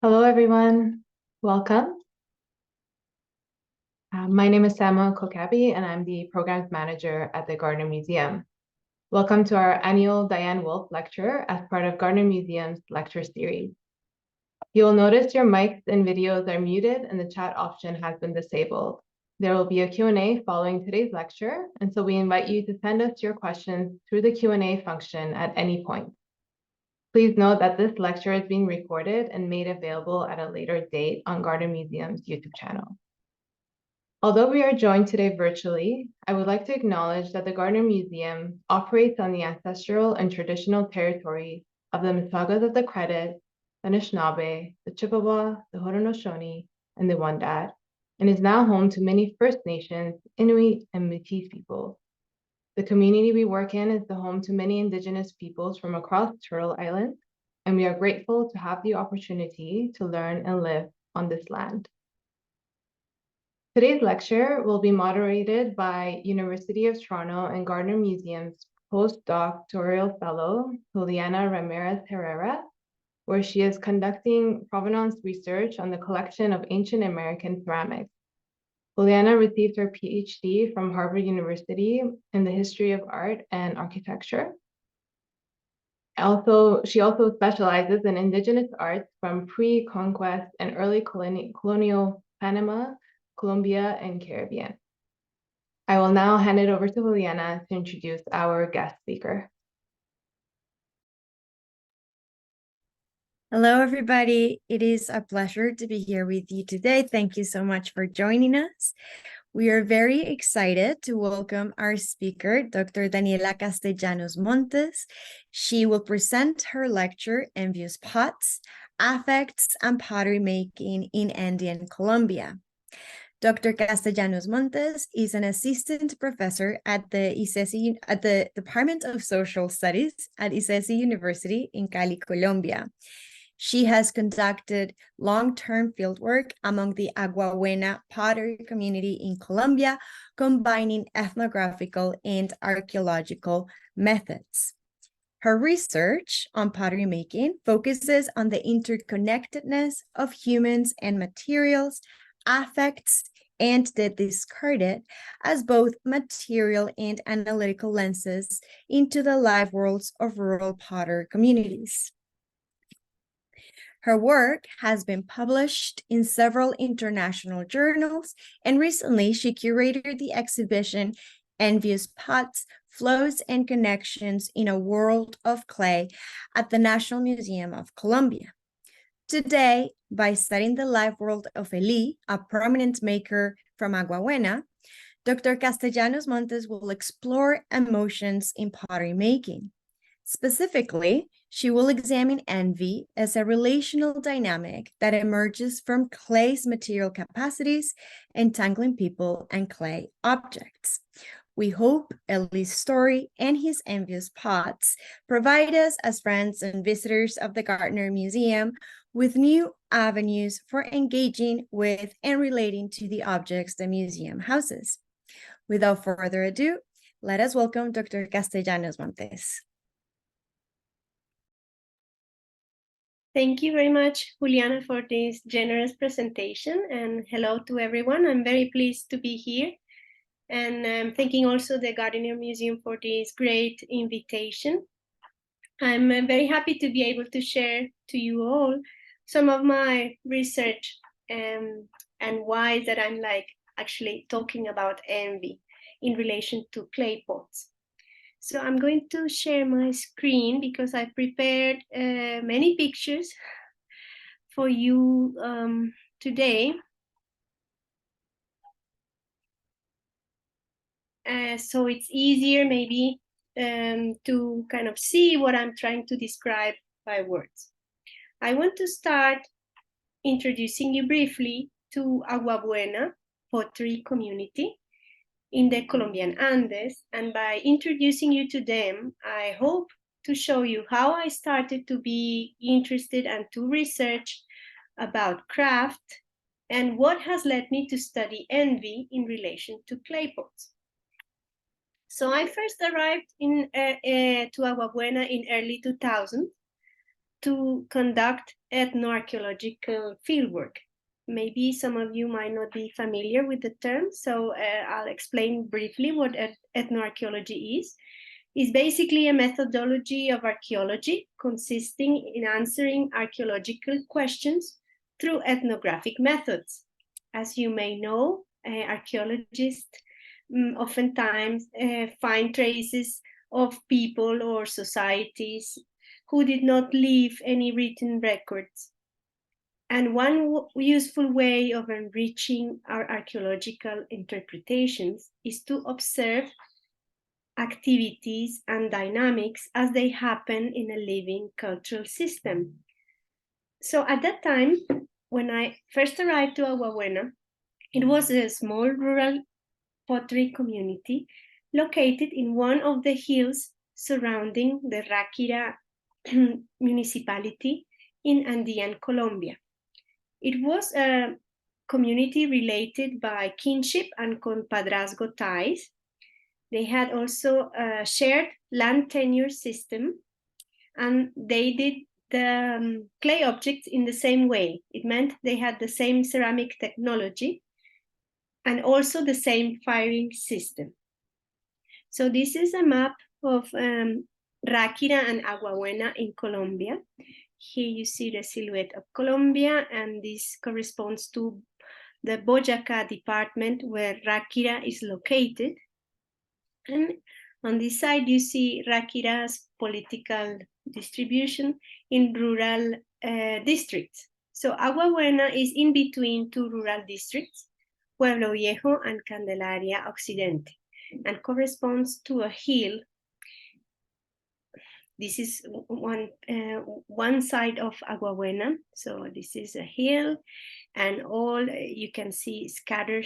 Hello, everyone. Welcome. My name is Sama Kokabi, and I'm the Programs Manager at the Gardiner Museum. Welcome to our annual Diane Wolfe Lecture as part of Gardiner Museum's lecture series. You will notice your mics and videos are muted and the chat option has been disabled. There will be a Q&A following today's lecture, and so we invite you to send us your questions through the Q&A function at any point. Please note that this lecture is being recorded and made available at a later date on Gardiner Museum's YouTube channel. Although we are joined today virtually, I would like to acknowledge that the Gardiner Museum operates on the ancestral and traditional territory of the Mississaugas of the Credit, the Anishinaabe, the Chippewa, the Haudenosaunee, and the Wendat, and is now home to many First Nations, Inuit, and Métis peoples. The community we work in is the home to many Indigenous peoples from across Turtle Island, and we are grateful to have the opportunity to learn and live on this land. Today's lecture will be moderated by University of Toronto and Gardiner Museum's postdoctoral fellow, Juliana Ramirez Herrera, where she is conducting provenance research on the collection of ancient American ceramics. Juliana received her PhD from Harvard University in the history of art and architecture. She also specializes in Indigenous arts from pre-conquest and early colonial Panama, Colombia, and Caribbean. I will now hand it over to Juliana to introduce our guest speaker. Hello, everybody. It is a pleasure to be here with you today. Thank you so much for joining us. We are very excited to welcome our speaker, Dr. Daniela Castellanos Montes. She will present her lecture, Envious Pots, Affects, and Pottery Making in Andean Colombia. Dr. Castellanos Montes is an assistant professor at the Department of Social Studies at ICESI University in Cali, Colombia. She has conducted long-term fieldwork among the Aguabuena pottery community in Colombia, combining ethnographical and archaeological methods. Her research on pottery making focuses on the interconnectedness of humans and materials, affects, and the discarded as both material and analytical lenses into the life worlds of rural potter communities. Her work has been published in several international journals, and recently she curated the exhibition Envious Pots, Flows and Connections in a World of Clay at the National Museum of Colombia. Today, by studying the life world of Eli, a prominent maker from Aguabuena, Dr. Castellanos Montes will explore emotions in pottery making. Specifically, she will examine envy as a relational dynamic that emerges from clay's material capacities, entangling people and clay objects. We hope Eli's story and his envious pots provide us as friends and visitors of the Gardiner Museum with new avenues for engaging with and relating to the objects the museum houses. Without further ado, let us welcome Dr. Castellanos Montes. Thank you very much, Juliana, for this generous presentation, and hello to everyone. I'm very pleased to be here, and I'm thanking also the Gardiner Museum for this great invitation. I'm very happy to be able to share to you all some of my research and why that I'm actually talking about envy in relation to clay pots. So I'm going to share my screen because I prepared many pictures for you today. So it's easier maybe to kind of see what I'm trying to describe by words. I want to start introducing you briefly to Aguabuena pottery community in the Colombian Andes, and by introducing you to them, I hope to show you how I started to be interested and to research about craft and what has led me to study envy in relation to clay pots. So I first arrived to Aguabuena in early 2000, to conduct ethnoarchaeological fieldwork. Maybe some of you might not be familiar with the term, so I'll explain briefly what ethnoarchaeology is. It's basically a methodology of archaeology consisting in answering archaeological questions through ethnographic methods. As you may know, archaeologists oftentimes find traces of people or societies who did not leave any written records. And one useful way of enriching our archaeological interpretations is to observe activities and dynamics as they happen in a living cultural system. So at that time, when I first arrived to Aguabuena, it was a small rural pottery community located in one of the hills surrounding the Ráquira municipality in Andean Colombia. It was a community related by kinship and compadrazgo ties. They had also a shared land tenure system, and they did the clay objects in the same way. It meant they had the same ceramic technology and also the same firing system. So this is a map of Ráquira and Aguabuena in Colombia. Here you see the silhouette of Colombia, and this corresponds to the Boyacá department where Ráquira is located. And on this side, you see Ráquira's political distribution in rural districts. So Aguabuena is in between two rural districts, Pueblo Viejo and Candelaria Occidente, and corresponds to a hill. This is one side of Aguabuena. So this is a hill, and all you can see scattered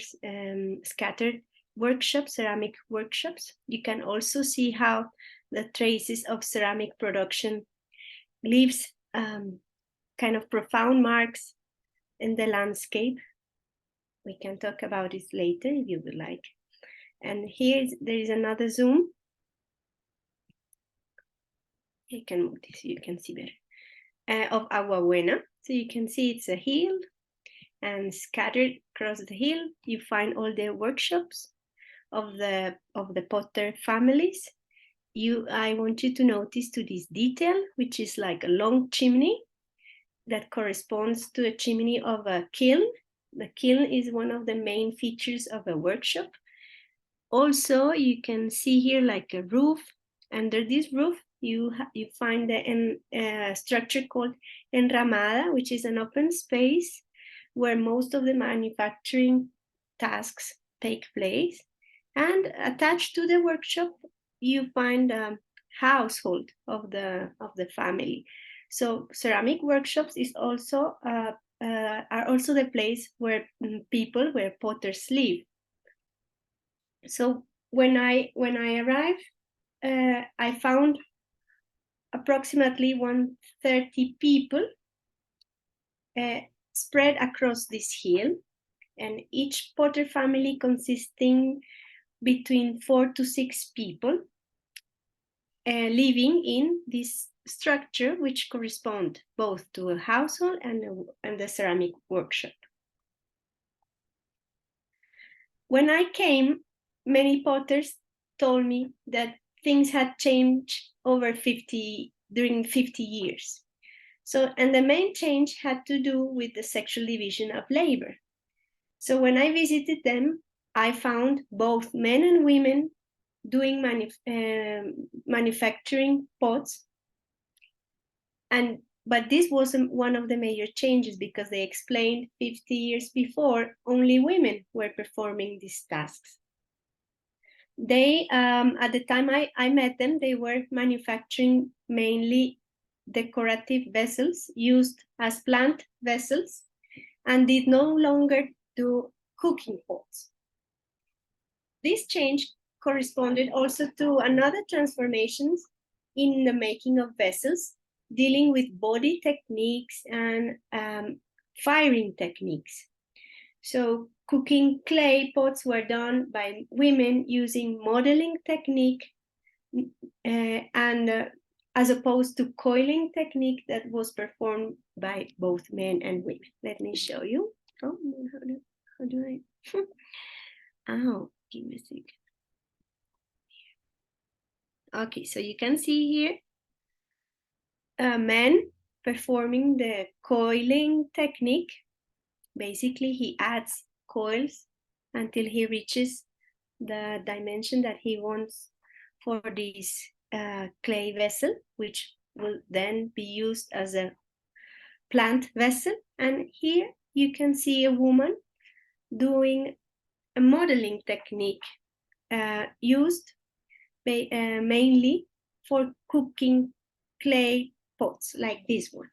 workshops, ceramic workshops. You can also see how the traces of ceramic production leaves kind of profound marks in the landscape. We can talk about it later if you would like. And here there is another zoom. You can move this, you can see better, of Aguabuena. So you can see it's a hill, and scattered across the hill, you find all the workshops of the potter families. I want you to notice to this detail, which is like a long chimney that corresponds to a chimney of a kiln. The kiln is one of the main features of a workshop. Also, you can see here like a roof. Under this roof, you find the structure called enramada, which is an open space where most of the manufacturing tasks take place. And attached to the workshop, you find a household of the family. So ceramic workshops is also are also the place where potters live. So when I arrived, I found approximately 130 people spread across this hill, and each potter family consisting between 4 to 6 people living in this structure, which correspond both to a household and the ceramic workshop. When I came, many potters told me that things had changed during 50 years. So, and the main change had to do with the sexual division of labor. So when I visited them, I found both men and women doing manufacturing pots. But this wasn't one of the major changes, because they explained 50 years before, only women were performing these tasks. They, at the time I met them, they were manufacturing mainly decorative vessels used as plant vessels, and did no longer do cooking pots. This change corresponded also to another transformations in the making of vessels, dealing with body techniques and firing techniques. So cooking clay pots were done by women using modeling technique and as opposed to coiling technique that was performed by both men and women. Let me show you. Oh, how do I? Oh, give me a second. Okay, so you can see here a man performing the coiling technique. Basically, he adds coils until he reaches the dimension that he wants for this clay vessel, which will then be used as a plant vessel. And here you can see a woman doing a modeling technique used mainly for cooking clay pots like this one.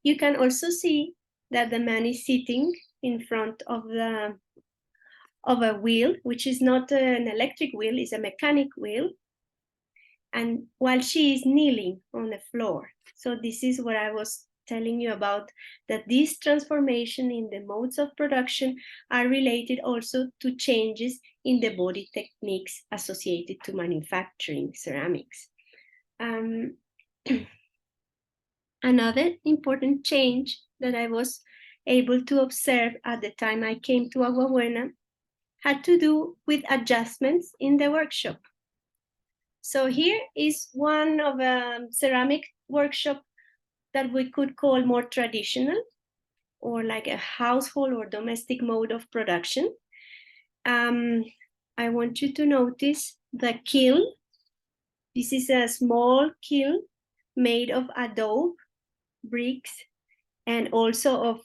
You can also see that the man is sitting in front of a wheel, which is not an electric wheel, it's a mechanic wheel. And while she is kneeling on the floor. So this is what I was telling you about, that this transformation in the modes of production are related also to changes in the body techniques associated to manufacturing ceramics. Another important change that I was able to observe at the time I came to Aguabuena had to do with adjustments in the workshop. So here is one of a ceramic workshop that we could call more traditional, or like a household or domestic mode of production. I want you to notice the kiln. This is a small kiln made of adobe, bricks, and also of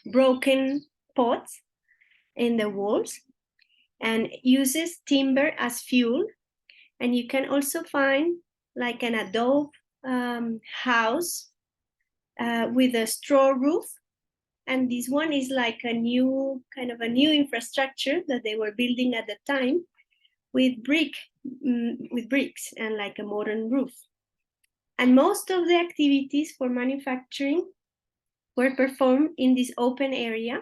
broken pots in the walls, and uses timber as fuel. And you can also find like an adobe house with a straw roof. And this one is like a new infrastructure that they were building at the time with bricks and like a modern roof. And most of the activities for manufacturing were performed in this open area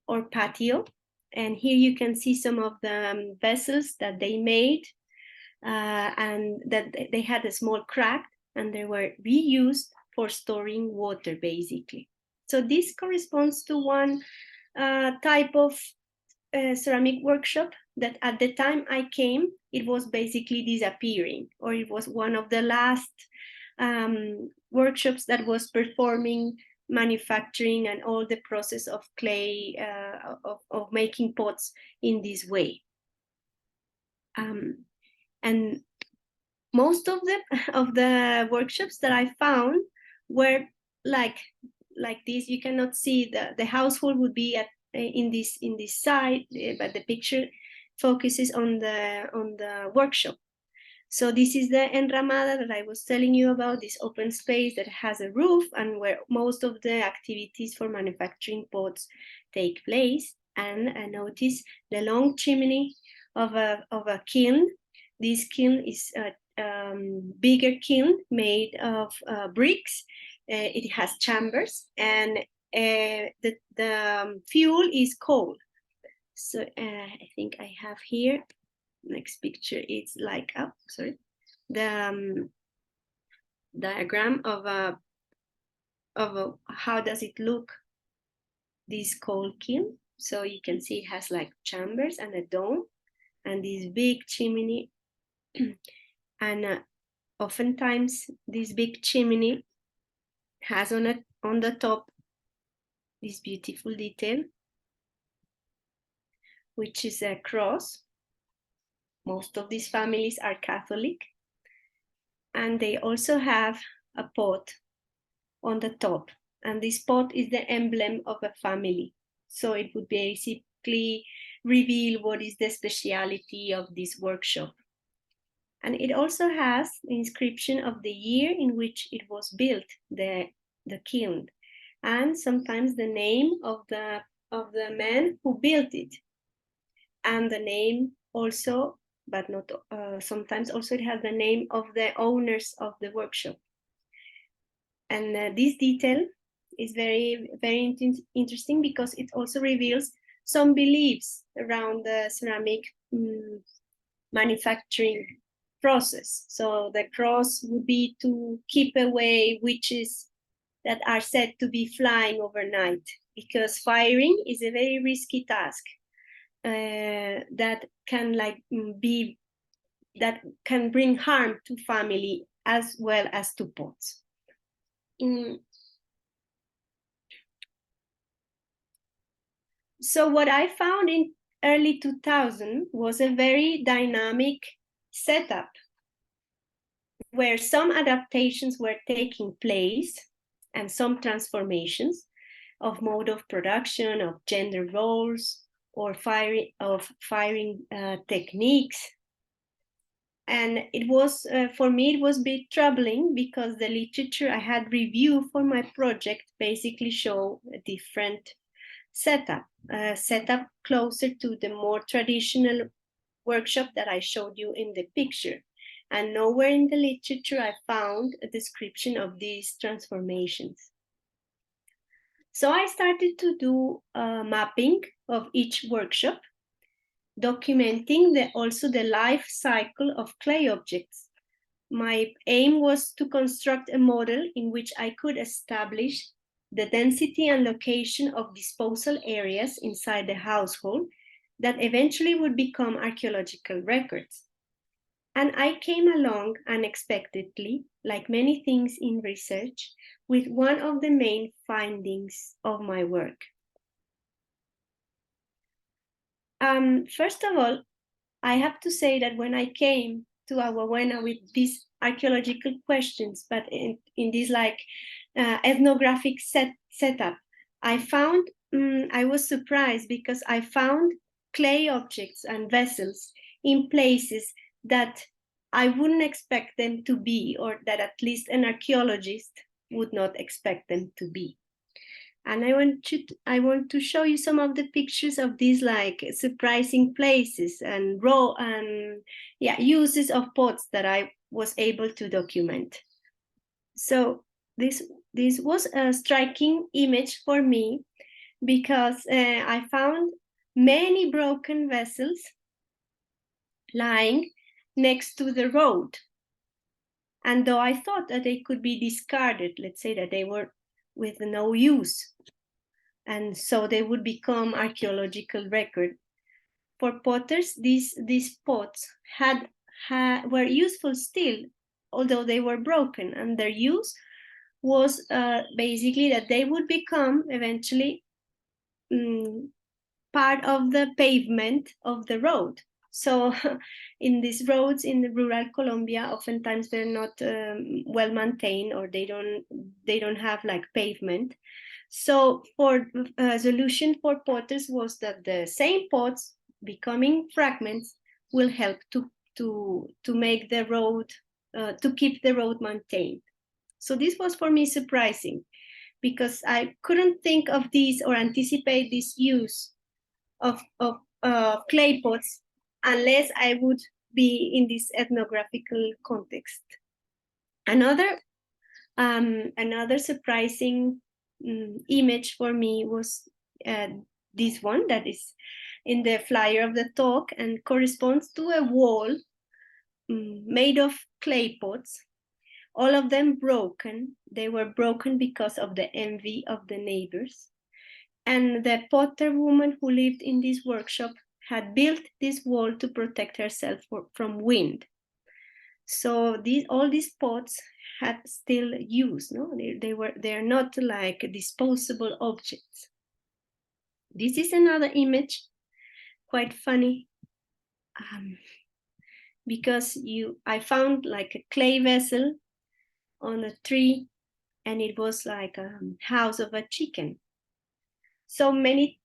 or patio. And here you can see some of the vessels that they made, and that they had a small crack, and they were reused for storing water, basically. So this corresponds to one type of ceramic workshop that at the time I came, it was basically disappearing, or it was one of the last workshops that was performing manufacturing and all the process of clay, of making pots in this way. And most of the workshops that I found were like this. You cannot see the household would be in this side, but the picture focuses on the workshop. So this is the enramada that I was telling you about, this open space that has a roof and where most of the activities for manufacturing pots take place. And I notice the long chimney of a kiln. This kiln is a bigger kiln made of bricks. It has chambers, and the fuel is coal. So I think I have here, next picture, it's like, oh, sorry, the diagram of how does it look, this coal kiln. So you can see it has like chambers and a dome and this big chimney. And oftentimes this big chimney has on the top this beautiful detail, which is a cross. Most of these families are Catholic, and they also have a pot on the top, and this pot is the emblem of a family. So it would basically reveal what is the speciality of this workshop. And it also has the inscription of the year in which it was built, the kiln, and sometimes the name of the man who built it, and the name also, but not sometimes also it has the name of the owners of the workshop. And this detail is very, very interesting because it also reveals some beliefs around the ceramic manufacturing process. So the cross would be to keep away witches that are said to be flying overnight, because firing is a very risky task that can that can bring harm to family as well as to pots. So what I found in early 2000 was a very dynamic setup where some adaptations were taking place and some transformations of mode of production, of gender roles, or firing techniques. And it was, for me, it was a bit troubling because the literature I had reviewed for my project basically show a different setup closer to the more traditional workshop that I showed you in the picture. And nowhere in the literature I found a description of these transformations. So I started to do a mapping of each workshop, documenting also the life cycle of clay objects. My aim was to construct a model in which I could establish the density and location of disposal areas inside the household that eventually would become archaeological records. And I came along unexpectedly, like many things in research, with one of the main findings of my work. First of all, I have to say that when I came to Aguabuena with these archaeological questions, but in this ethnographic setup, I found, I was surprised because I found clay objects and vessels in places that I wouldn't expect them to be, or that at least an archaeologist would not expect them to be. And I want to show you some of the pictures of these surprising places and uses of pots that I was able to document. So this was a striking image for me because I found many broken vessels lying next to the road. And though I thought that they could be discarded, let's say that they were with no use, and so they would become archaeological record. For potters, these pots were useful still, although they were broken, and their use was basically that they would become eventually part of the pavement of the road. So in these roads in the rural Colombia, oftentimes they're not well maintained, or they don't have pavement. So for a solution for potters was that the same pots becoming fragments will help to make the road, to keep the road maintained. So this was for me surprising, because I couldn't think of this or anticipate this use of clay pots unless I would be in this ethnographical context. Another surprising image for me was this one that is in the flyer of the talk and corresponds to a wall made of clay pots, all of them broken. They were broken because of the envy of the neighbors. And the potter woman who lived in this workshop had built this wall to protect herself from wind. So all these pots had still use, no? They're not disposable objects. This is another image, quite funny, because I found a clay vessel on a tree, and it was like a house of a chicken. So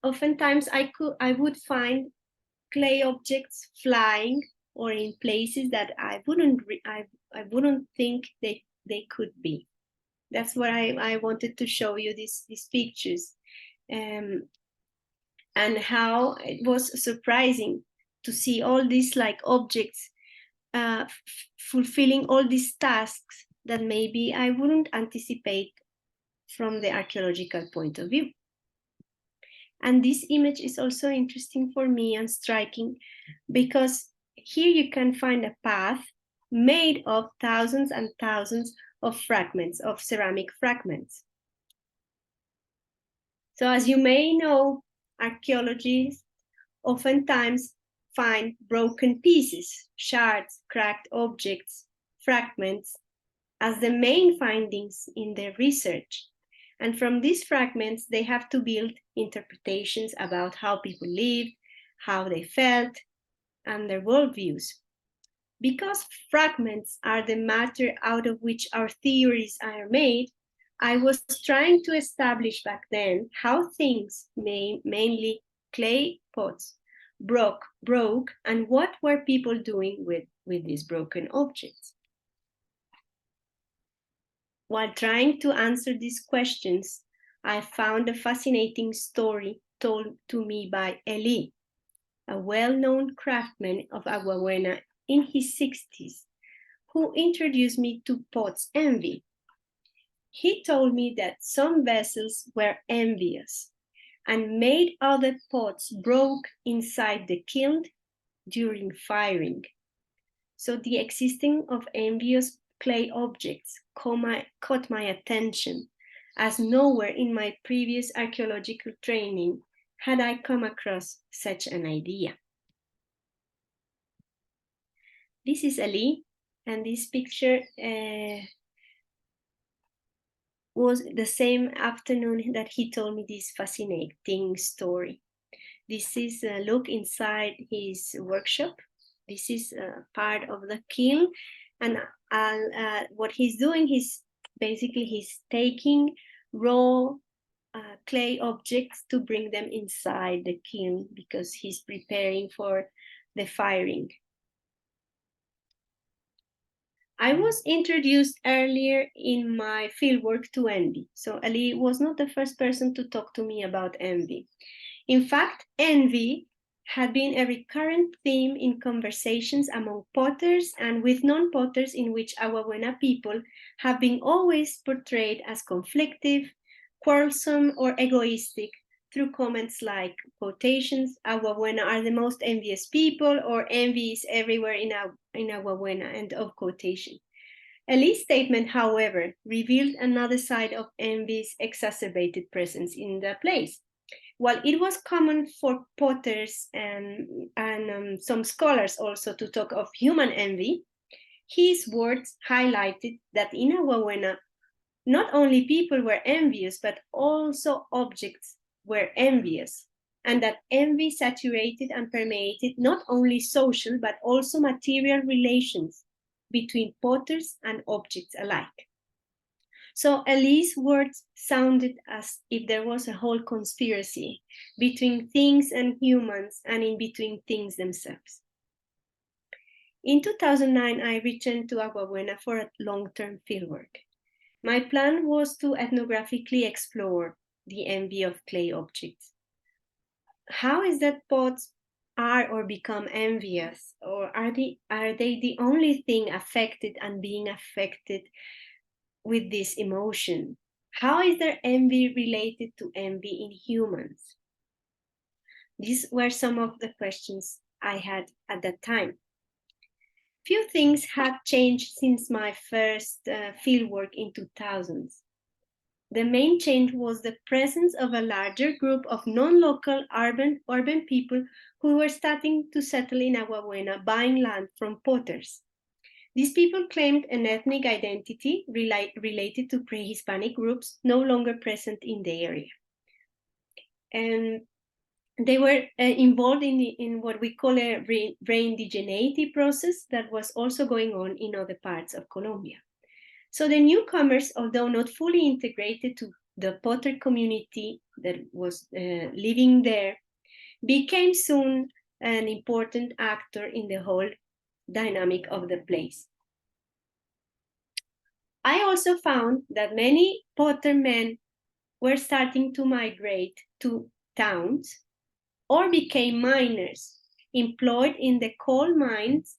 oftentimes I would find clay objects flying or in places that I wouldn't think they could be. That's what I wanted to show you, these pictures, and how it was surprising to see all these objects fulfilling all these tasks that maybe I wouldn't anticipate from the archaeological point of view. And this image is also interesting for me and striking, because here you can find a path made of thousands and thousands of fragments, of ceramic fragments. So as you may know, archaeologists oftentimes find broken pieces, shards, cracked objects, fragments as the main findings in their research. And from these fragments, they have to build interpretations about how people lived, how they felt, and their worldviews. Because fragments are the matter out of which our theories are made, I was trying to establish back then how things, mainly clay pots, broke, and what were people doing with these broken objects. While trying to answer these questions, I found a fascinating story told to me by Eli, a well-known craftsman of Aguabuena in his 60s, who introduced me to pots envy. He told me that some vessels were envious and made other pots broke inside the kiln during firing. So the existence of envious clay objects caught my attention, as nowhere in my previous archaeological training had I come across such an idea. This is Ali, and this picture was the same afternoon that he told me this fascinating story. This is a look inside his workshop. This is part of the kiln, and what he's doing, he's taking raw clay objects to bring them inside the kiln because he's preparing for the firing. I was introduced earlier in my fieldwork to envy. So Ali was not the first person to talk to me about envy. In fact, envy had been a recurrent theme in conversations among potters and with non-potters, in which Aguabuena people have been always portrayed as conflictive, quarrelsome, or egoistic through comments like quotations, Aguabuena are the most envious people, or envy is everywhere in Aguabuena, end of quotation. Eli's statement, however, revealed another side of envy's exacerbated presence in the place. While it was common for potters and some scholars also to talk of human envy, his words highlighted that in Aguabuena, not only people were envious, but also objects were envious, and that envy saturated and permeated not only social, but also material relations between potters and objects alike. So Eli's words sounded as if there was a whole conspiracy between things and humans and in between things themselves. In 2009, I returned to Aguabuena for a long-term fieldwork. My plan was to ethnographically explore the envy of clay objects. How is that pots are or become envious, or are they the only thing affected and being affected with this emotion? How is there envy related to envy in humans? These were some of the questions I had at that time. Few things have changed since my first fieldwork in 2000s. The main change was the presence of a larger group of non-local urban people who were starting to settle in Aguabuena, buying land from potters. These people claimed an ethnic identity related to pre-Hispanic groups no longer present in the area. And they were involved in what we call a re-indigeneity process that was also going on in other parts of Colombia. So the newcomers, although not fully integrated to the potter community that was living there, became soon an important actor in the whole dynamic of the place. I also found that many potter men were starting to migrate to towns or became miners employed in the coal mines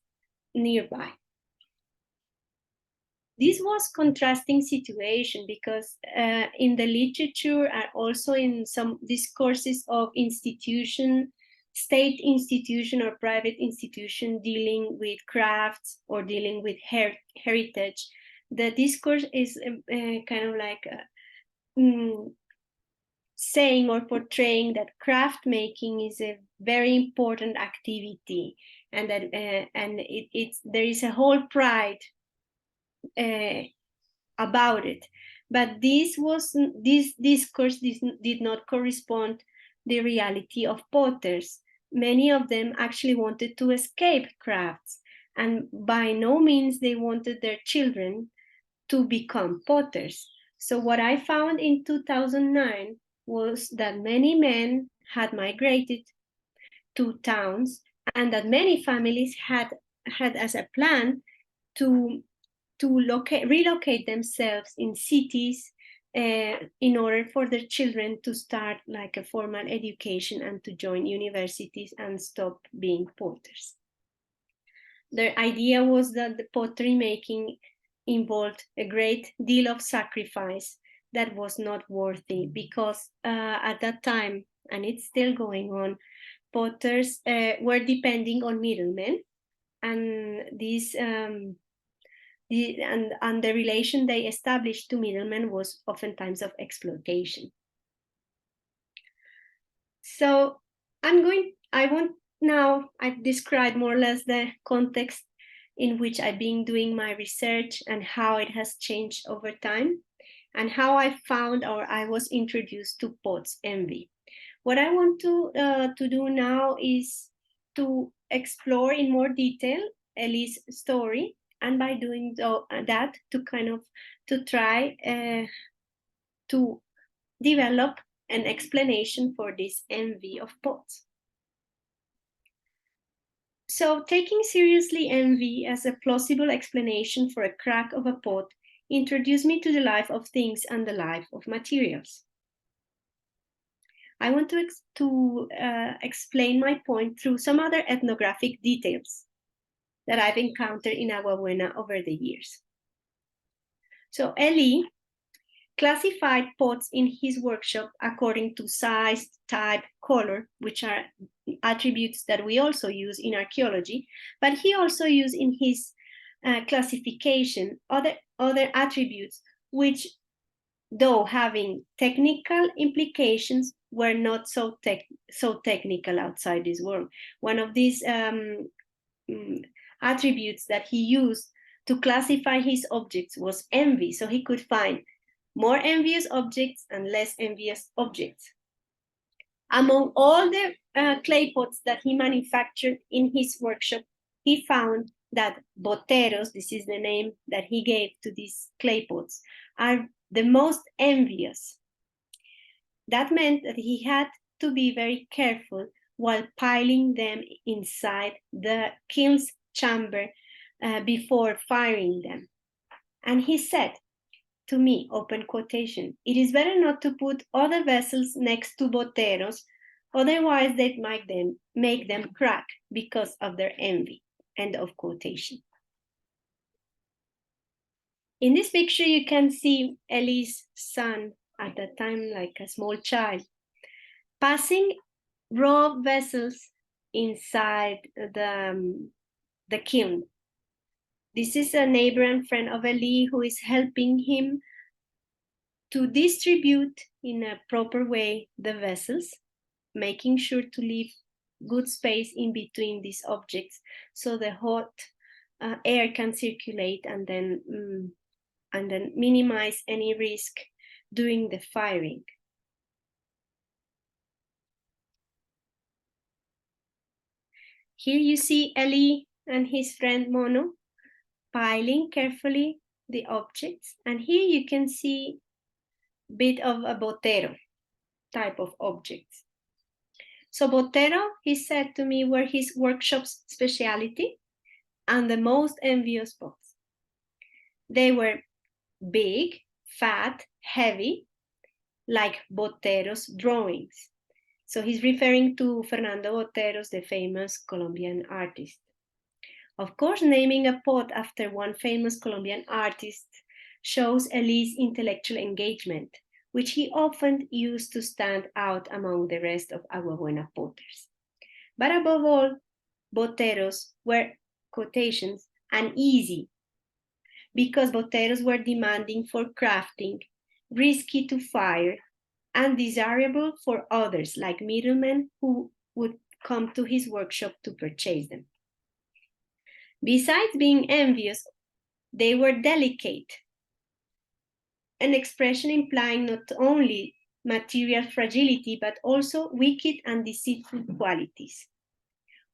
nearby. This was a contrasting situation because in the literature and also in some discourses of institution state institution or private institution dealing with crafts or dealing with heritage, the discourse is kind of like saying or portraying that craft making is a very important activity, and that there is a whole pride about it. But this discourse did not correspond the reality of potters. Many of them actually wanted to escape crafts, and by no means they wanted their children to become potters. So what I found in 2009 was that many men had migrated to towns, and that many families had as a plan to relocate themselves in cities in order for their children to start like a formal education and to join universities and stop being potters. The idea was that the pottery making involved a great deal of sacrifice that was not worthy, because at that time, and it's still going on, potters were depending on middlemen, and these and the relation they established to middlemen was oftentimes of exploitation. So I've described more or less the context in which I've been doing my research and how it has changed over time, and how I found or I was introduced to Pot's envy. What I want to do now is to explore in more detail Ellie's story, and by doing that, to try to develop an explanation for this envy of pots. So taking seriously envy as a plausible explanation for a crack of a pot introduced me to the life of things and the life of materials. I want to explain my point through some other ethnographic details that I've encountered in Aguabuena over the years. So Ellie classified pots in his workshop according to size, type, color, which are attributes that we also use in archaeology, but he also used in his classification other attributes which, though having technical implications, were not so technical outside this world. One of these attributes that he used to classify his objects was envy. So he could find more envious objects and less envious objects. Among all the clay pots that he manufactured in his workshop, he found that boteros, this is the name that he gave to these clay pots, are the most envious. That meant that he had to be very careful while piling them inside the kiln's chamber before firing them. And he said to me, open quotation, "It is better not to put other vessels next to boteros, otherwise they might make them crack because of their envy," end of quotation. In this picture, you can see Ellie's son, at that time like a small child, passing raw vessels inside the kiln. This is a neighbor and friend of Ellie who is helping him to distribute in a proper way the vessels, making sure to leave good space in between these objects so the hot air can circulate, and then minimize any risk during the firing. Here you see Ellie and his friend Mono piling carefully the objects, and here you can see a bit of a botero type of objects. So botero, he said to me, were his workshop's specialty and the most envious pots. They were big, fat, heavy, like Botero's drawings. So he's referring to Fernando Boteros, the famous Colombian artist. Of course, naming a pot after one famous Colombian artist shows Ellie's intellectual engagement, which he often used to stand out among the rest of Aguabuena potters. But above all, boteros were, quotations, uneasy, because boteros were demanding for crafting, risky to fire, undesirable for others, like middlemen who would come to his workshop to purchase them. Besides being envious, they were delicate, an expression implying not only material fragility, but also wicked and deceitful qualities.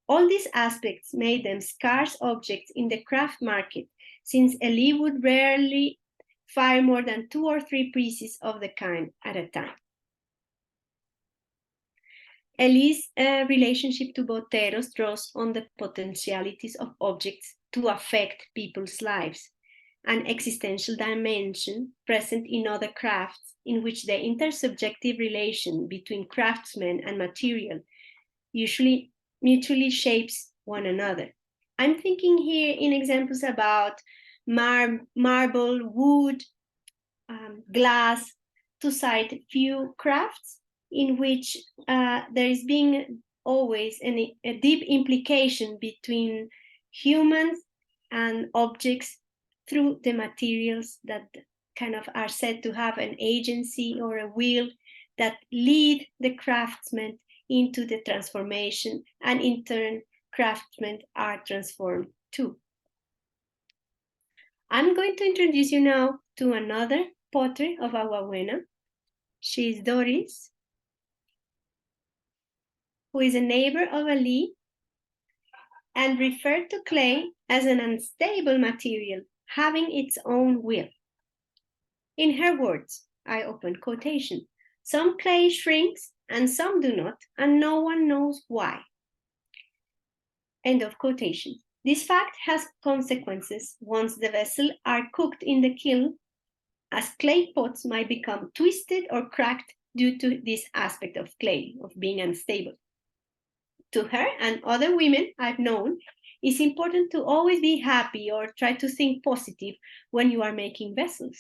All these aspects made them scarce objects in the craft market, since Elie would rarely fire more than 2 or 3 pieces of the kind at a time. Elie's relationship to boteros draws on the potentialities of objects to affect people's lives, an existential dimension present in other crafts in which the intersubjective relation between craftsmen and material usually mutually shapes one another. I'm thinking here in examples about marble, wood, glass, to cite few crafts in which there is being always a deep implication between humans and objects through the materials that kind of are said to have an agency or a will that lead the craftsmen into the transformation, and in turn, craftsmen are transformed too. I'm going to introduce you now to another potter of Aguabuena. She is Doris, who is a neighbor of Elie and referred to clay as an unstable material having its own will. In her words, I open quotation, some clay shrinks and some do not, and no one knows why. End of quotation. This fact has consequences once the vessels are cooked in the kiln, as clay pots might become twisted or cracked due to this aspect of clay, of being unstable. To her and other women I've known, it's important to always be happy or try to think positive when you are making vessels.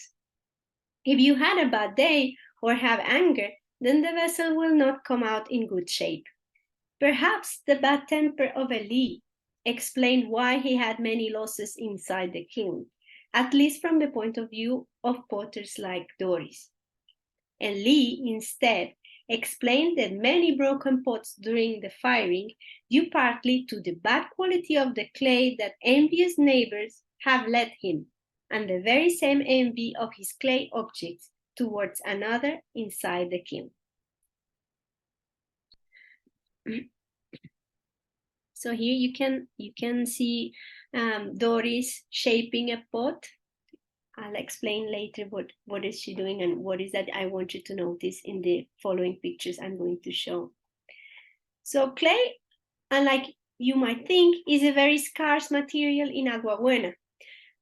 If you had a bad day or have anger, then the vessel will not come out in good shape. Perhaps the bad temper of Elie explained why he had many losses inside the kiln, at least from the point of view of potters like Doris. Elie, instead, explained that many broken pots during the firing due partly to the bad quality of the clay that envious neighbors have led him, and the very same envy of his clay objects towards another inside the kiln. So here you can see Doris shaping a pot. I'll explain later what is she doing and what is that I want you to notice in the following pictures I'm going to show. So clay, unlike you might think, is a very scarce material in Aguabuena,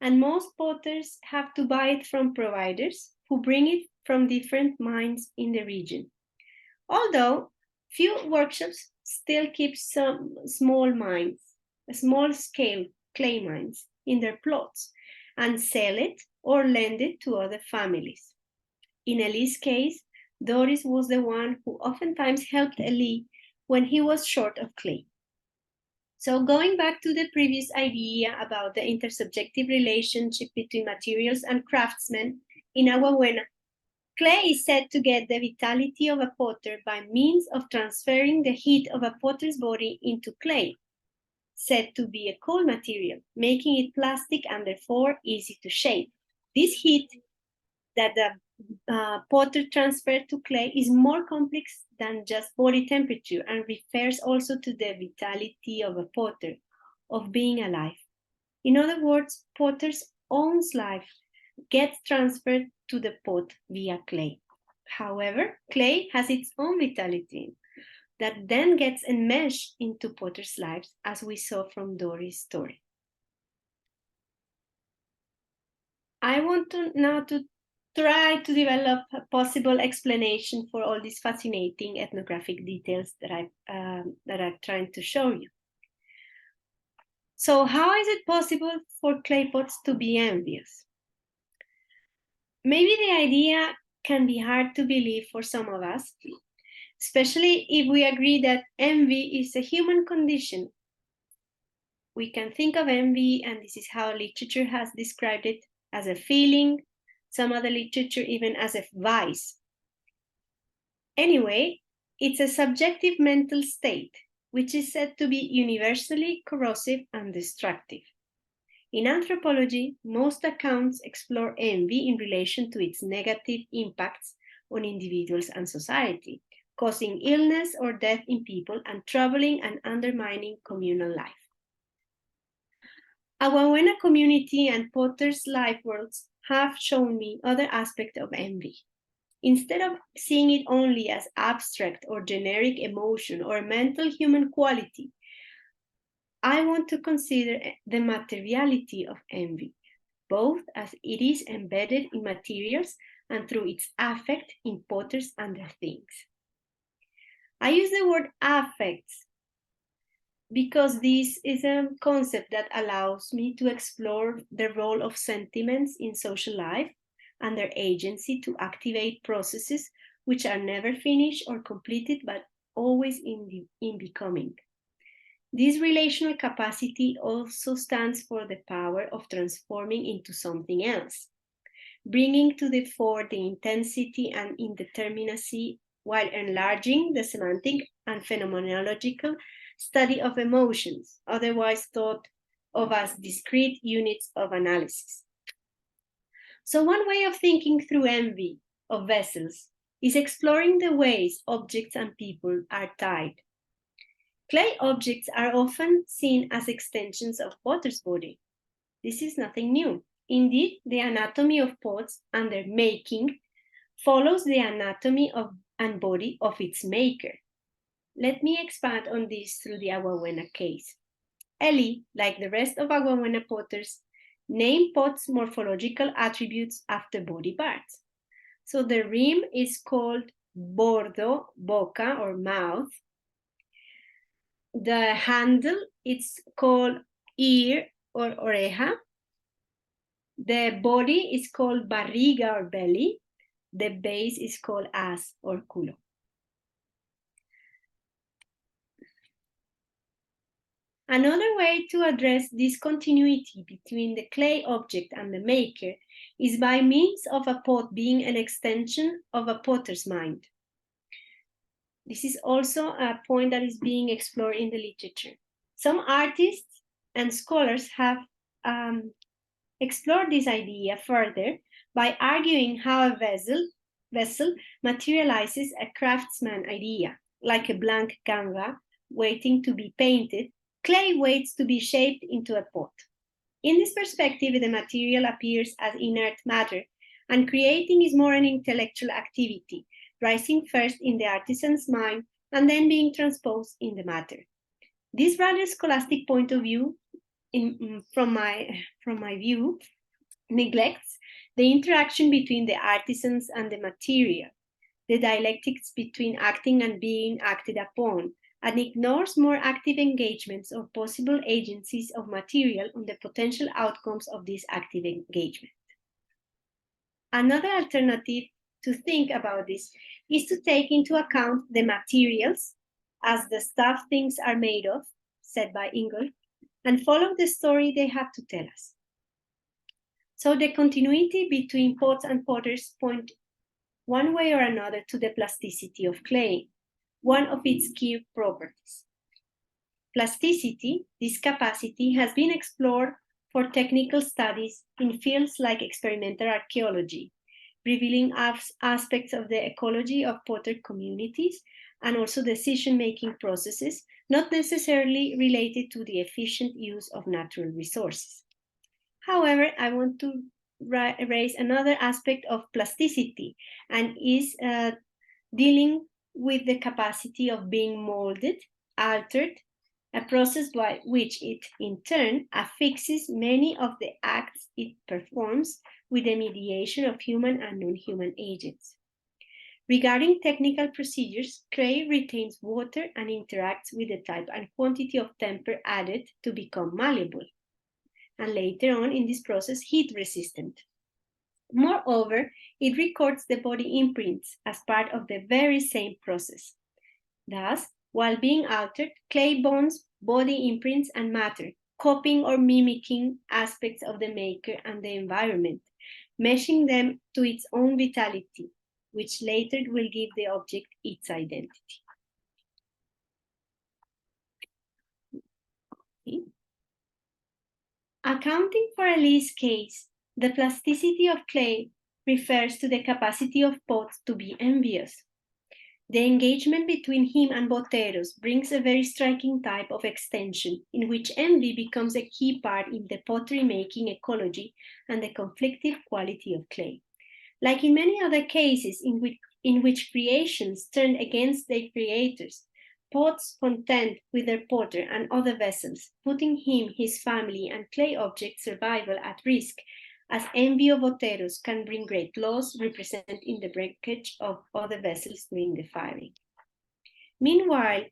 and most potters have to buy it from providers who bring it from different mines in the region. Although few workshops still keep some small mines, small-scale clay mines in their plots and sell it or lend it to other families. In Elie's case, Doris was the one who oftentimes helped Elie when he was short of clay. So going back to the previous idea about the intersubjective relationship between materials and craftsmen, in Aguabuena, clay is said to get the vitality of a potter by means of transferring the heat of a potter's body into clay, said to be a cold material, making it plastic and therefore easy to shape. This heat that the potter transferred to clay is more complex than just body temperature and refers also to the vitality of a potter, of being alive. In other words, potter's own life gets transferred to the pot via clay. However, clay has its own vitality that then gets enmeshed into potters' lives, as we saw from Doris' story. I want now to try to develop a possible explanation for all these fascinating ethnographic details that I'm trying to show you. So how is it possible for clay pots to be envious? Maybe the idea can be hard to believe for some of us, especially if we agree that envy is a human condition. We can think of envy, and this is how literature has described it, as a feeling, some other literature even as a vice. Anyway, it's a subjective mental state, which is said to be universally corrosive and destructive. In anthropology, most accounts explore envy in relation to its negative impacts on individuals and society, causing illness or death in people and troubling and undermining communal life. Aguabuena community and Potter's lifeworlds have shown me other aspects of envy. Instead of seeing it only as abstract or generic emotion or mental human quality, I want to consider the materiality of envy, both as it is embedded in materials and through its affect in potters and their things. I use the word affects because this is a concept that allows me to explore the role of sentiments in social life and their agency to activate processes which are never finished or completed, but always in becoming. This relational capacity also stands for the power of transforming into something else, bringing to the fore the intensity and indeterminacy while enlarging the semantic and phenomenological study of emotions, otherwise thought of as discrete units of analysis. So one way of thinking through envy of vessels is exploring the ways objects and people are tied. Clay objects are often seen as extensions of potter's body. This is nothing new. Indeed, the anatomy of pots and their making follows the anatomy and body of its maker. Let me expand on this through the Aguabuena case. Ellie, like the rest of Aguabuena potters, named pots' morphological attributes after body parts. So the rim is called bordo, boca or mouth. The handle, it's called ear or oreja. The body is called barriga or belly. The base is called as or culo. Another way to address this continuity between the clay object and the maker is by means of a pot being an extension of a potter's mind. This is also a point that is being explored in the literature. Some artists and scholars have explored this idea further by arguing how a vessel materializes a craftsman idea, like a blank canvas waiting to be painted. Clay waits to be shaped into a pot. In this perspective, the material appears as inert matter, and creating is more an intellectual activity, rising first in the artisan's mind and then being transposed in the matter. This rather scholastic point of view, from my view, neglects the interaction between the artisans and the material, the dialectics between acting and being acted upon, and ignores more active engagements or possible agencies of material on the potential outcomes of this active engagement. Another alternative to think about this is to take into account the materials as the stuff things are made of, said by Ingolf, and follow the story they have to tell us. So the continuity between pots and potters point one way or another to the plasticity of clay, one of its key properties. Plasticity, this capacity, has been explored for technical studies in fields like experimental archaeology, revealing aspects of the ecology of potter communities and also decision-making processes, not necessarily related to the efficient use of natural resources. However, I want to raise another aspect of plasticity, and is dealing with the capacity of being molded, altered, a process by which it in turn affixes many of the acts it performs with the mediation of human and non-human agents. Regarding technical procedures, clay retains water and interacts with the type and quantity of temper added to become malleable, and later on in this process, heat resistant. Moreover, it records the body imprints as part of the very same process. Thus, while being altered, clay bonds body imprints and matter, copying or mimicking aspects of the maker and the environment, meshing them to its own vitality, which later will give the object its identity. Okay. Accounting for Ali's case, the plasticity of clay refers to the capacity of pots to be envious. The engagement between him and Boteros brings a very striking type of extension in which envy becomes a key part in the pottery making ecology and the conflictive quality of clay. Like in many other cases in which creations turn against their creators, pots contend with their potter and other vessels, putting him, his family, and clay object survival at risk, as envy of Boteros can bring great loss represented in the breakage of other vessels during the firing. Meanwhile,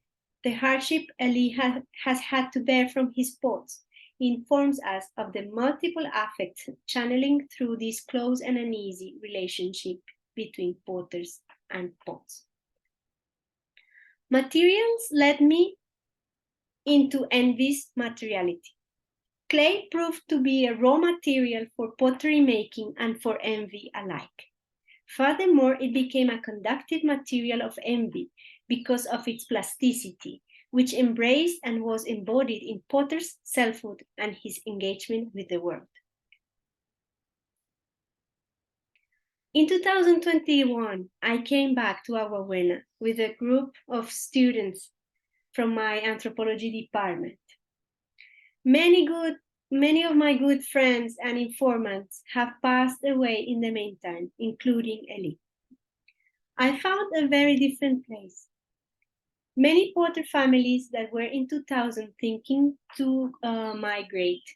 the hardship Ali has had to bear from his pots informs us of the multiple affects channeling through this close and uneasy relationship between potters and pots. Materials led me into envy's materiality. Clay proved to be a raw material for pottery making and for envy alike. Furthermore, it became a conductive material of envy because of its plasticity, which embraced and was embodied in potter's selfhood and his engagement with the world. In 2021, I came back to Aguabuena with a group of students from my anthropology department. Many of my good friends and informants have passed away in the meantime, including Eli. I found a very different place. Many potter families that were in 2000 thinking to migrate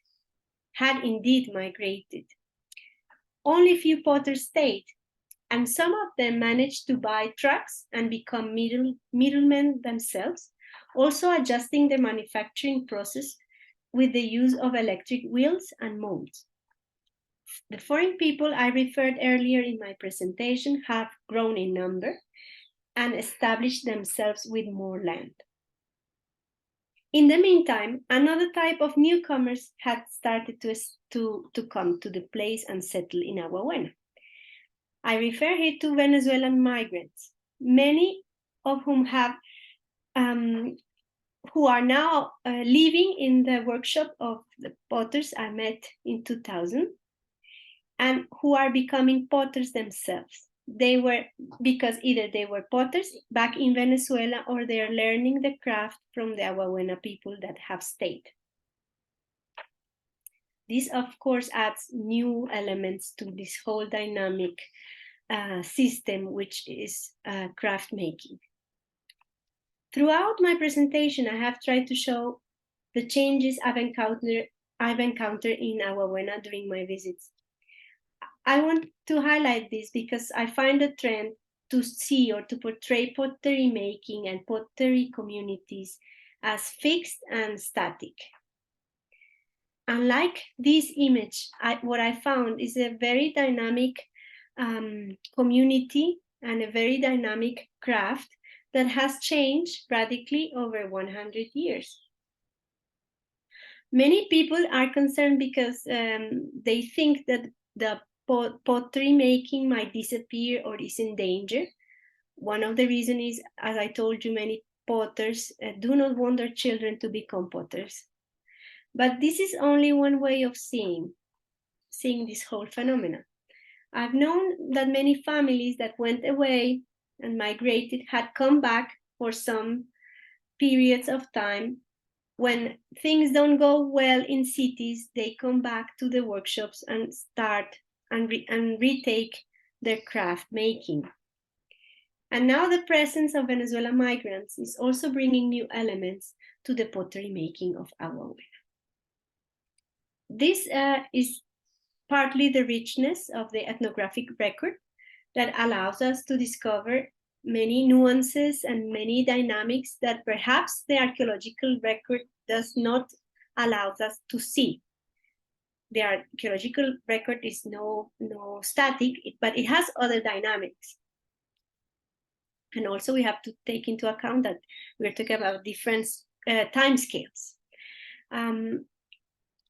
had indeed migrated. Only few potters stayed, and some of them managed to buy trucks and become middlemen themselves, also adjusting their manufacturing process with the use of electric wheels and molds. The foreign people I referred earlier in my presentation have grown in number and established themselves with more land. In the meantime, another type of newcomers had started to come to the place and settle in Aguabuena. I refer here to Venezuelan migrants, many of whom who are now living in the workshop of the potters I met in 2000, and who are becoming potters themselves. Because either they were potters back in Venezuela or they are learning the craft from the Aguabuena people that have stayed. This, of course, adds new elements to this whole dynamic system, which is craft making. Throughout my presentation, I have tried to show the changes I've encountered in Aguabuena during my visits. I want to highlight this because I find a trend to see or to portray pottery making and pottery communities as fixed and static. Unlike this image, what I found is a very dynamic community and a very dynamic craft that has changed radically over 100 years. Many people are concerned because they think that the pottery making might disappear or is in danger. One of the reasons is, as I told you, many potters do not want their children to become potters. But this is only one way of seeing this whole phenomenon. I've known that many families that went away and migrated had come back for some periods of time. When things don't go well in cities, they come back to the workshops and start and retake their craft making. And now the presence of Venezuelan migrants is also bringing new elements to the pottery making of Aguabuena. This is partly the richness of the ethnographic record that allows us to discover many nuances and many dynamics that perhaps the archaeological record does not allow us to see. The archaeological record is no static, but it has other dynamics. And also we have to take into account that we're talking about different time scales.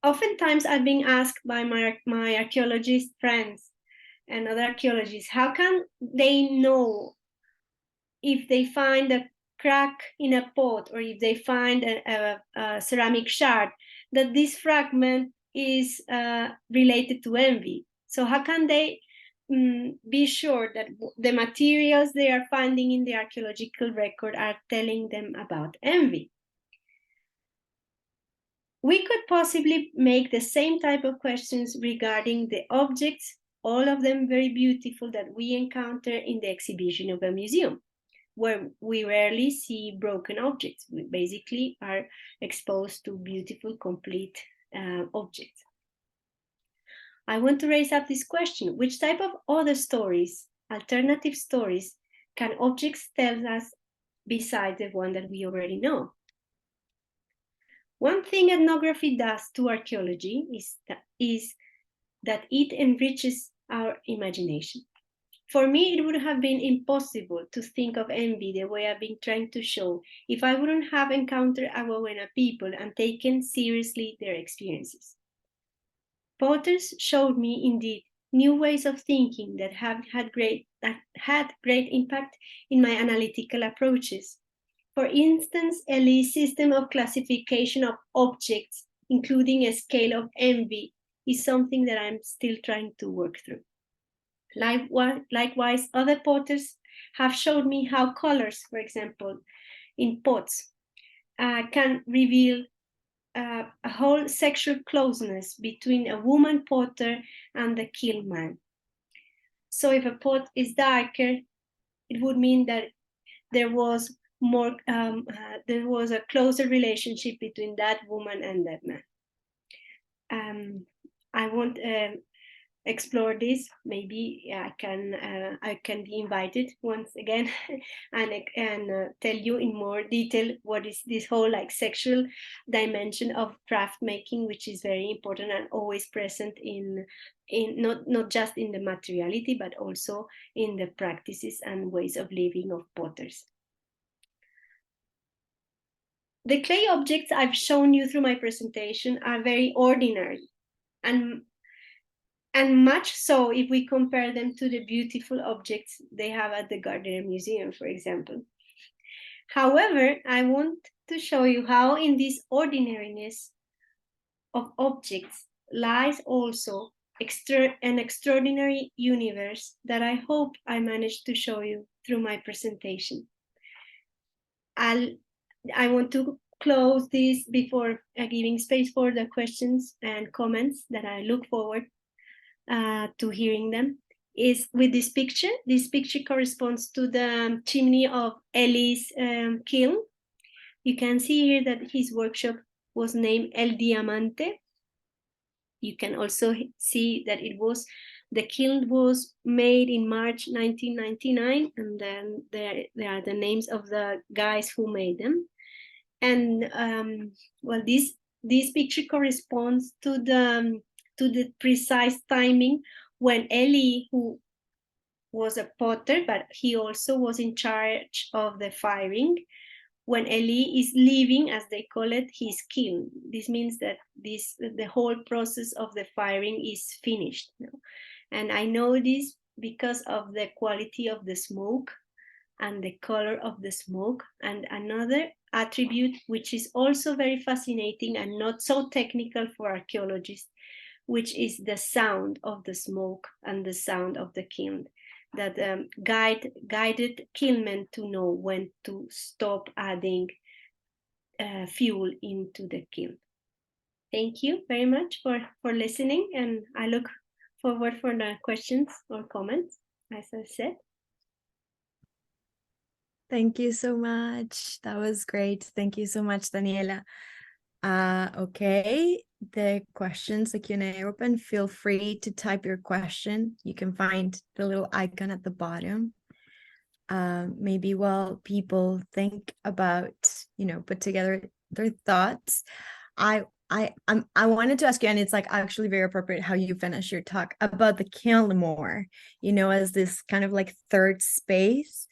Oftentimes I've been asked by my archaeologist friends and other archaeologists, how can they know if they find a crack in a pot or if they find a ceramic shard that this fragment is related to envy? So how can they be sure that the materials they are finding in the archaeological record are telling them about envy? We could possibly make the same type of questions regarding the objects, all of them very beautiful, that we encounter in the exhibition of a museum, where we rarely see broken objects. We basically are exposed to beautiful, complete objects. I want to raise up this question: which type of other stories, alternative stories, can objects tell us besides the one that we already know? One thing ethnography does to archaeology is that it enriches our imagination. For me, it would have been impossible to think of envy the way I've been trying to show if I wouldn't have encountered Aguabuena people and taken seriously their experiences. Potters showed me, indeed, new ways of thinking that had great impact in my analytical approaches. For instance, Ellie's system of classification of objects, including a scale of envy, is something that I'm still trying to work through. Likewise, other potters have showed me how colors, for example, in pots, can reveal a whole sexual closeness between a woman potter and the kiln man. So if a pot is darker, it would mean that there was a closer relationship between that woman and that man. I won't explore this. Maybe I can be invited once again and tell you in more detail what is this whole sexual dimension of craft making, which is very important and always present in not just in the materiality, but also in the practices and ways of living of potters. The clay objects I've shown you through my presentation are very ordinary, and much so if we compare them to the beautiful objects they have at the Gardiner Museum, for example. However, I want to show you how in this ordinariness of objects lies also an extraordinary universe that I hope I managed to show you through my presentation. I want to close this before giving space for the questions and comments that I look forward to hearing them, is with this picture. This picture corresponds to the chimney of Ellie's kiln. You can see here that his workshop was named El Diamante. You can also see that the kiln was made in March 1999, and then there are the names of the guys who made them. And well, this picture corresponds to the precise timing when Ellie, who was a potter, but he also was in charge of the firing, when Ellie is leaving, as they call it, his kiln. This means that the whole process of the firing is finished. And I know this because of the quality of the smoke and the color of the smoke. And another attribute, which is also very fascinating and not so technical for archaeologists, which is the sound of the smoke and the sound of the kiln, that guided kilnmen to know when to stop adding fuel into the kiln. Thank you very much for listening, and I look forward for the questions or comments, as I said. Thank you so much. That was great. Thank you so much, Daniela. Okay, the questions, the Q&A open. Feel free to type your question. You can find the little icon at the bottom. Maybe while people think about, put together their thoughts, I wanted to ask you, and it's actually very appropriate how you finish your talk, about the kiln more, as this kind of third space.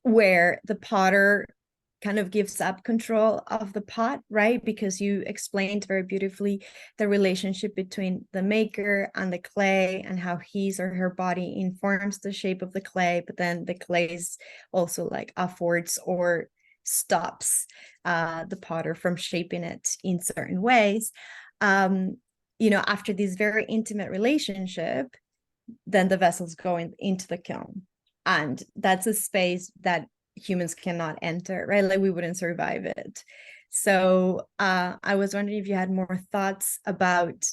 where the potter kind of gives up control of the pot, right? Because you explained very beautifully the relationship between the maker and the clay and how his or her body informs the shape of the clay, but then the clay is also like affords or stops the potter from shaping it in certain ways. After this very intimate relationship, then the vessel's going into the kiln. And that's a space that humans cannot enter, right? Like we wouldn't survive it. So I was wondering if you had more thoughts about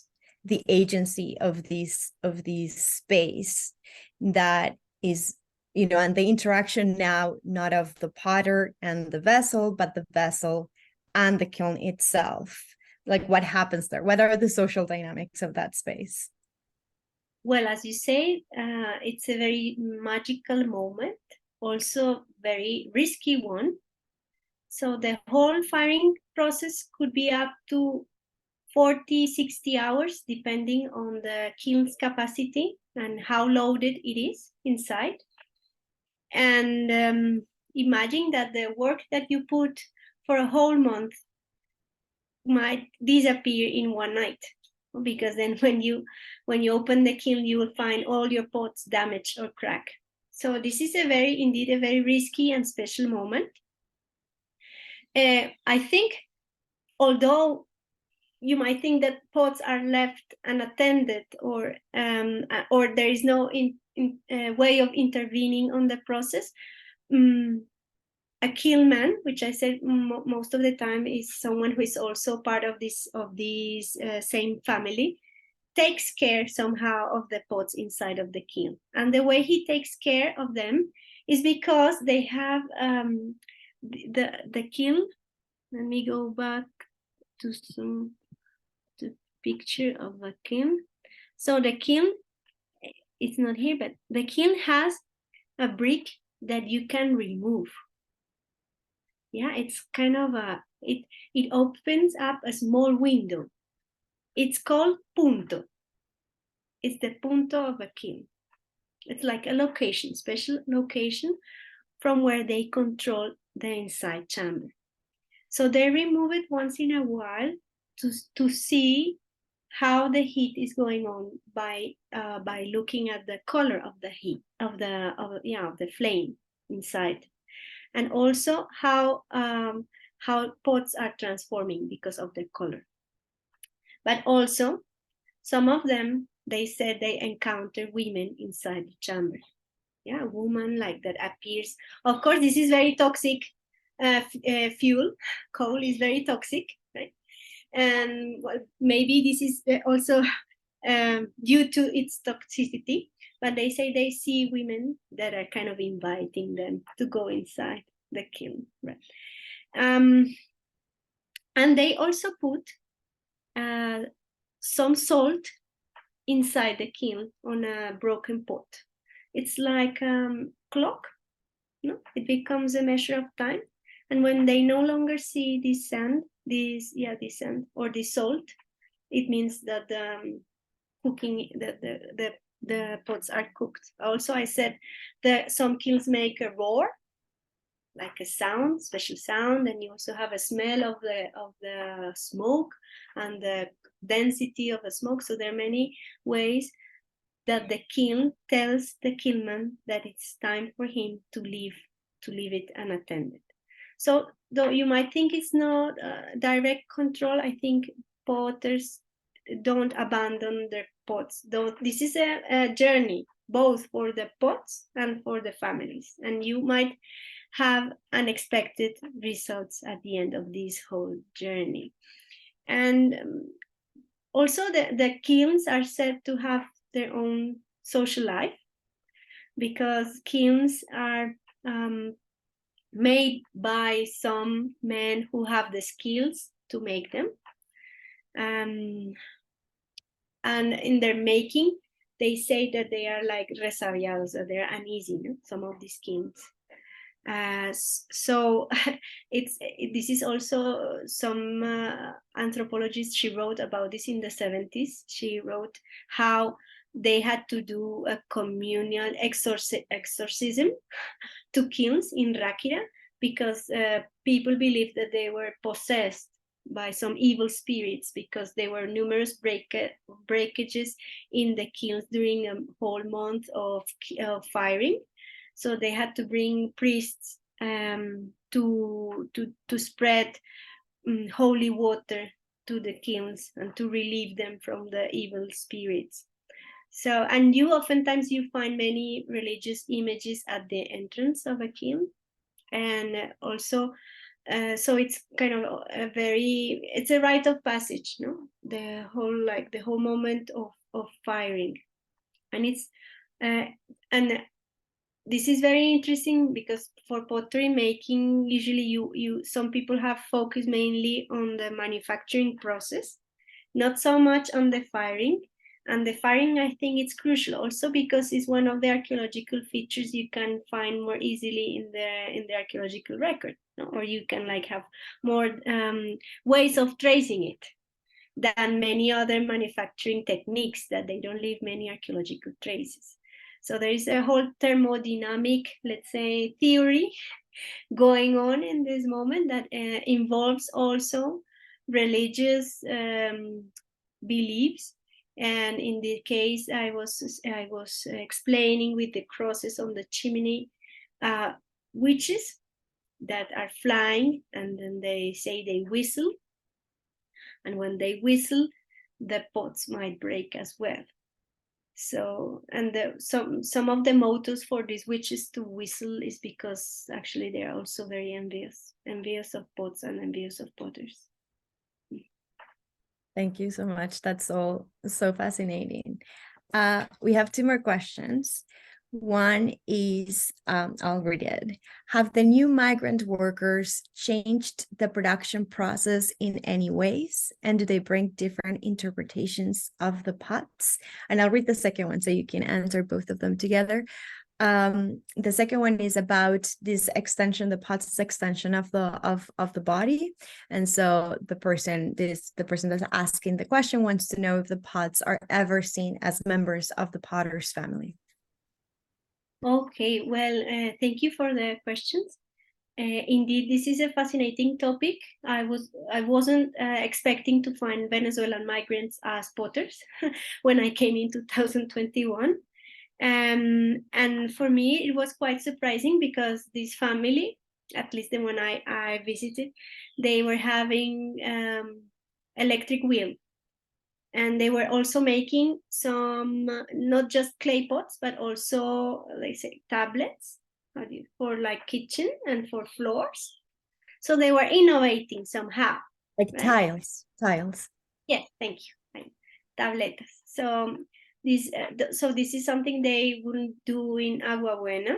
the agency of these space that is, and the interaction now, not of the potter and the vessel, but the vessel and the kiln itself. Like what happens there? What are the social dynamics of that space? Well, as you say, it's a very magical moment, also very risky one. So the whole firing process could be up to 40, 60 hours, depending on the kiln's capacity and how loaded it is inside. And imagine that the work that you put for a whole month might disappear in one night, because then when you open the kiln, you will find all your pots damaged or cracked. So this is indeed a very risky and special moment. I think, although you might think that pots are left unattended, or there is no way of intervening on the process, a kilnman, which I said most of the time is someone who is also part of this same family, takes care somehow of the pots inside of the kiln. And the way he takes care of them is because they have the kiln. Let me go back to the picture of a kiln. So the kiln, it's not here, but the kiln has a brick that you can remove. Yeah, it's kind of it opens up a small window. It's called punto. It's the punto of a kiln. It's like a location, special location from where they control the inside chamber. So they remove it once in a while to see how the heat is going on by looking at the color of the heat of the flame inside. And also how pots are transforming because of the color. But also, some of them, they said they encounter women inside the chamber. Yeah, a woman like that appears. Of course, this is very toxic fuel. Coal is very toxic, right? And maybe this is also due to its toxicity. But they say they see women that are kind of inviting them to go inside the kiln, right? And they also put some salt inside the kiln on a broken pot. It's like clock, no? It becomes a measure of time. And when they no longer see this sand, this sand or this salt, it means that the pots are cooked. Also, I said that some kilns make a roar, like a sound, special sound, and you also have a smell of the smoke and the density of the smoke. So there are many ways that the kiln tells the kilnman that it's time for him to leave it unattended. So though you might think it's not direct control, I think potters don't abandon their pots. Though this is a journey, both for the pots and for the families. And you might have unexpected results at the end of this whole journey. And also the kilns are said to have their own social life, because kilns are made by some men who have the skills to make them. And in their making, they say that they are like resabiados, that they're uneasy, no? Some of these kilns. So this is also some anthropologist, she wrote about this in the 70s. She wrote how they had to do a communal exorcism to kilns in Ráquira, because people believed that they were possessed by some evil spirits, because there were numerous breakages in the kilns during a whole month of firing. So they had to bring priests to spread holy water to the kilns and to relieve them from the evil spirits. So, and oftentimes you find many religious images at the entrance of a kiln, and also, so it's kind of it's a rite of passage, no? The whole moment of firing, and it's and this is very interesting, because for pottery making, usually some people have focused mainly on the manufacturing process, not so much on the firing. And the firing, I think it's crucial also, because it's one of the archaeological features you can find more easily in the archaeological record, no? Or you can have more ways of tracing it than many other manufacturing techniques that they don't leave many archaeological traces. So there is a whole thermodynamic, let's say, theory going on in this moment that involves also religious beliefs. And in the case I was explaining with the crosses on the chimney, witches that are flying, and then they say they whistle, and when they whistle, the pots might break as well. So, and some of the mottos for these witches to whistle is because actually they are also very envious of pots and envious of potters. Thank you so much. That's all so fascinating. We have two more questions. One is, I'll read it. Have the new migrant workers changed the production process in any ways? And do they bring different interpretations of the pots? And I'll read the second one so you can answer both of them together. The second one is about this extension, the pot's extension of the body. And so the person that's asking the question wants to know if the pots are ever seen as members of the potter's family. Okay, well, thank you for the questions. Indeed, this is a fascinating topic. I wasn't expecting to find Venezuelan migrants as potters when I came in 2021. And for me, it was quite surprising, because this family, at least the one I visited, they were having electric wheel. And they were also making some, not just clay pots, but also, let's say, tablets for kitchen and for floors. So they were innovating somehow. Like, right? Tiles. Yes, thank you. Tabletas. So this is something they wouldn't do in Aguabuena.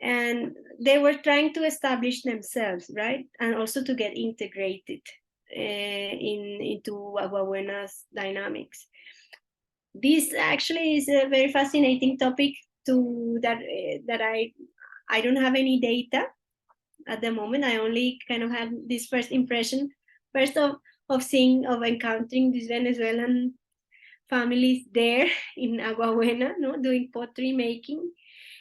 And they were trying to establish themselves, right? And also to get integrated into Aguabuena's dynamics. This actually is a very fascinating topic that I don't have any data at the moment. I only kind of had this first impression, of encountering these Venezuelan families there in Aguabuena, doing pottery making,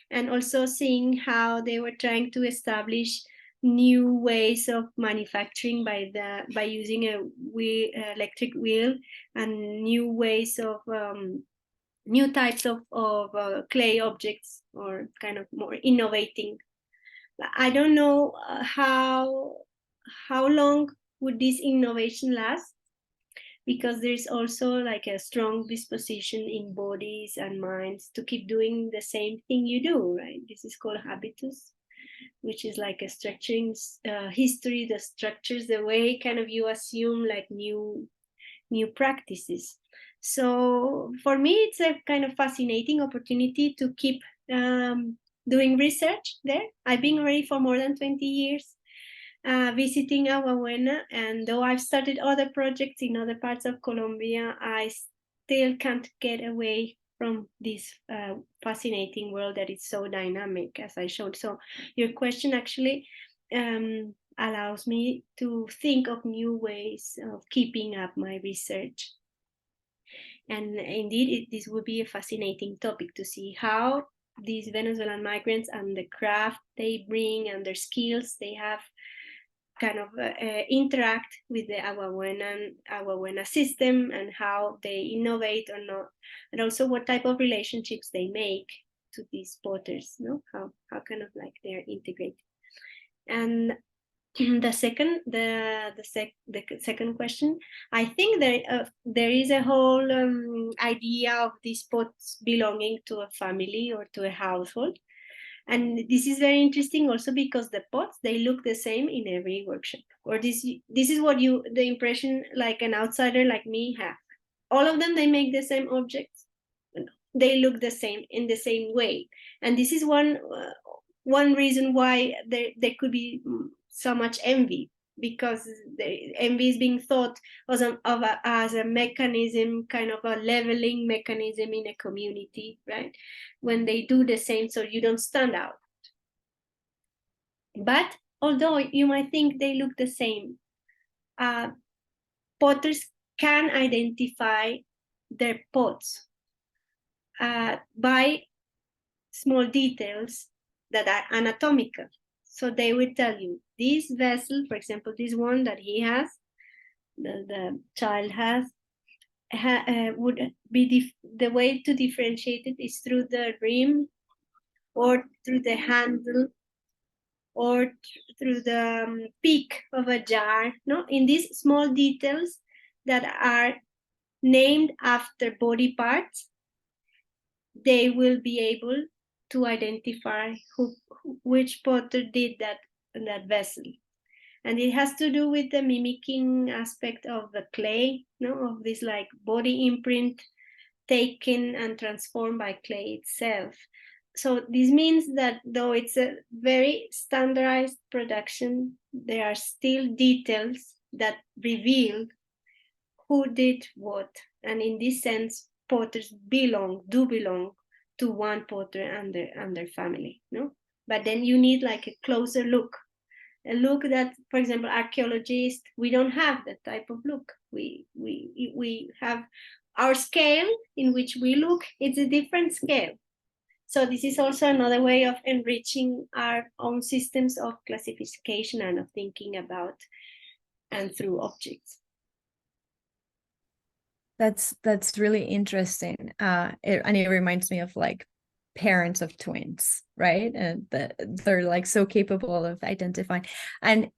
and also seeing how they were trying to establish new ways of manufacturing by using electric wheel, and new ways of new types of clay objects, or kind of more innovating. I don't know how long would this innovation last, because there's also a strong disposition in bodies and minds to keep doing the same thing you do, right? This is called habitus, which is like a structuring history that structures the way kind of you assume new practices. So for me, it's a kind of fascinating opportunity to keep doing research there. I've been already for more than 20 years visiting Aguabuena, and though I've started other projects in other parts of Colombia, I still can't get away from this fascinating world that is so dynamic, as I showed. So your question actually allows me to think of new ways of keeping up my research. And indeed, this would be a fascinating topic to see how these Venezuelan migrants and the craft they bring and their skills they have kind of interact with the Aguabuena system, and how they innovate or not, and also what type of relationships they make to these potters, no? How kind of like they're integrated. And the second question, I think there is a whole idea of these pots belonging to a family or to a household. And this is very interesting also because the pots, they look the same in every workshop. Or this is what the impression like an outsider like me have. All of them, they make the same objects. They look the same in the same way. And this is one reason why there could be so much envy, because the envy is being thought as a mechanism, kind of a leveling mechanism in a community, right? When they do the same, so you don't stand out. But although you might think they look the same, potters can identify their pots by small details that are anatomical. So they will tell you, this vessel, for example, this one that he has, the child has, would be the way to differentiate it is through the rim, or through the handle, or through the peak of a jar. No, in these small details that are named after body parts, they will be able to identify which potter did that vessel. And it has to do with the mimicking aspect of the clay, no, of this like body imprint taken and transformed by clay itself. So this means that though it's a very standardized production, there are still details that reveal who did what. And in this sense, potters do belong to one potter and their family, no? But then you need like a closer look, a look that, for example, archaeologists, we don't have that type of look. We have our scale in which we look, it's a different scale. So this is also another way of enriching our own systems of classification and of thinking about and through objects. That's really interesting. And it reminds me of like parents of twins, right? And they're like so capable of identifying. And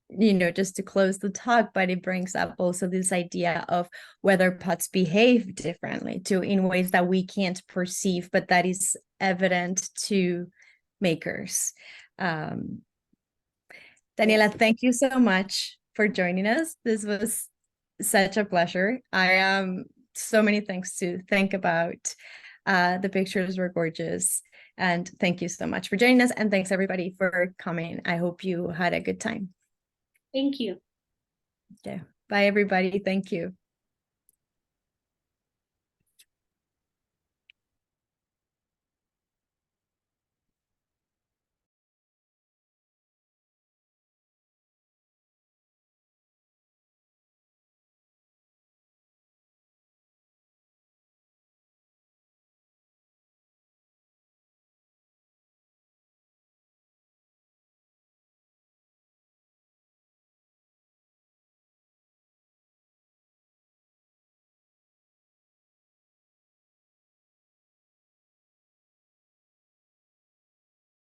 just to close the talk, but it brings up also this idea of whether pots behave differently too, in ways that we can't perceive, but that is evident to makers. Daniela, thank you so much for joining us. This was such a pleasure. So many things to think about. The pictures were gorgeous. And thank you so much for joining us. And thanks everybody for coming. I hope you had a good time. Thank you. Okay. Bye everybody. Thank you.